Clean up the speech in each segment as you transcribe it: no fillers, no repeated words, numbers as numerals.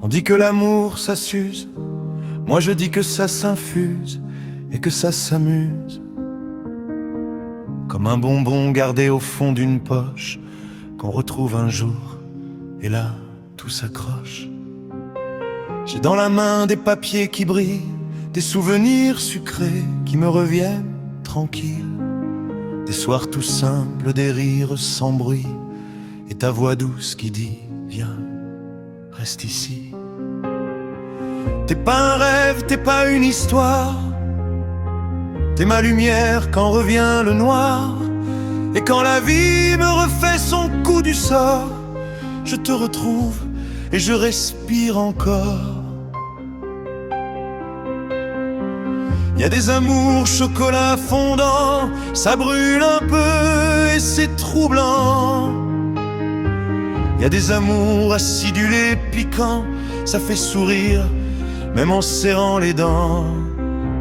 On dit que l'amour ça s'use, moi je dis que ça s'infuse et que ça s'amuse. Comme un bonbon gardé au fond d'une poche qu'on retrouve un jour, et là tout s'accroche. J'ai dans la main des papiers qui brillent, des souvenirs sucrés qui me reviennent tranquilles, des soirs tout simples, des rires sans bruit, et ta voix douce qui dit viens, reste ici. T'es pas un rêve, t'es pas une histoire, t'es ma lumière quand revient le noir. Et quand la vie me refait son coup du sort, je te retrouve et je respire encore. Y a des amours chocolat fondant, ça brûle un peu et c'est troublant. Y a des amours acidulés piquants, ça fait sourire même en serrant les dents.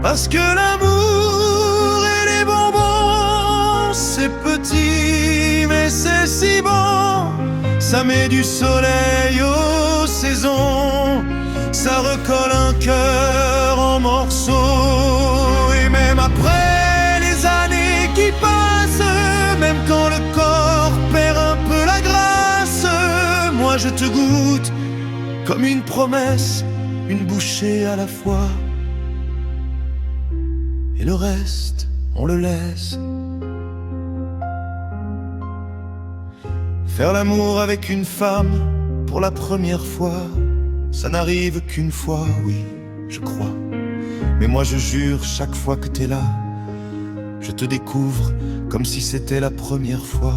Parce que l'amour et les bonbons, c'est petit mais c'est si bon. Ça met du soleil aux saisons, ça recolle un cœur en morceaux. Et même après les années qui passent, même quand le corps perd un peu la grâce, moi je te goûte comme une promesse, une bouchée à la fois. Et le reste, on le laisse. Faire l'amour avec une femme pour la première fois, ça n'arrive qu'une fois, oui, je crois. Mais moi je jure, chaque fois que t'es là, je te découvre comme si c'était la première fois.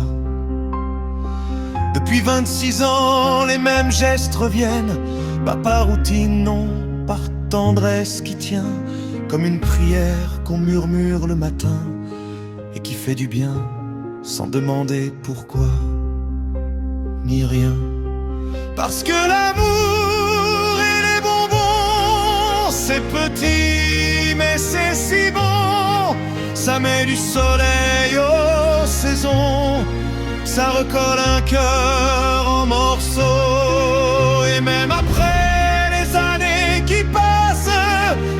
Depuis 26 ans, les mêmes gestes reviennent, pas par routine, non, par tendresse qui tient, comme une prière qu'on murmure le matin et qui fait du bien sans demander pourquoi ni rien. Parce que l'amour et les bonbons, c'est petit mais c'est si bon. Ça met du soleil aux saisons, ça recolle un cœur en morceaux. Et même après les années qui passent,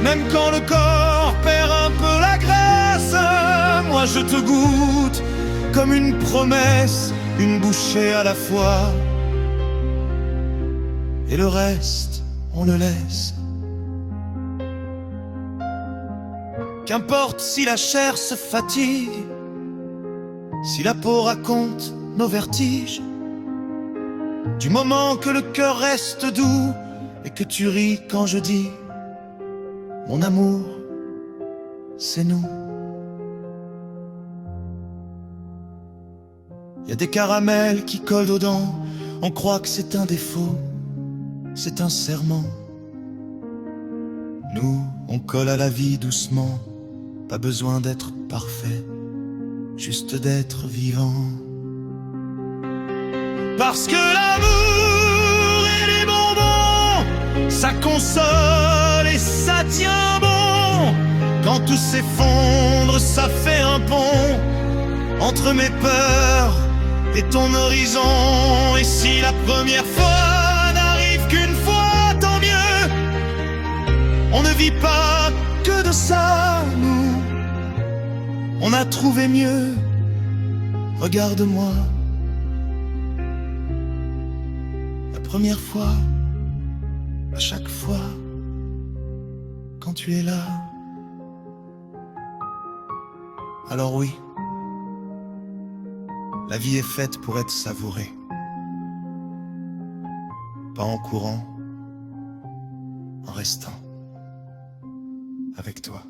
même quand le corps perd un peu la graisse, moi je te goûte comme une promesse, une bouchée à la fois. Et le reste, on le laisse. Qu'importe si la chair se fatigue, si la peau raconte nos vertiges, du moment que le cœur reste doux et que tu ris quand je dis mon amour, c'est nous. Y a des caramels qui collent aux dents, on croit que c'est un défaut, c'est un serment. Nous, on colle à la vie doucement, pas besoin d'être parfait, juste d'être vivant. Parce que l'amour et les bonbons, ça console et ça tient bon. Quand tout s'effondre, ça fait un pont entre mes peurs et ton horizon. Et si la première fois n'arrive qu'une fois, tant mieux. On ne vit pas que de ça, nous. On a trouvé mieux. Regarde-moi. La première fois, à chaque fois, quand tu es là. Alors oui, la vie est faite pour être savourée, pas en courant, en restant avec toi.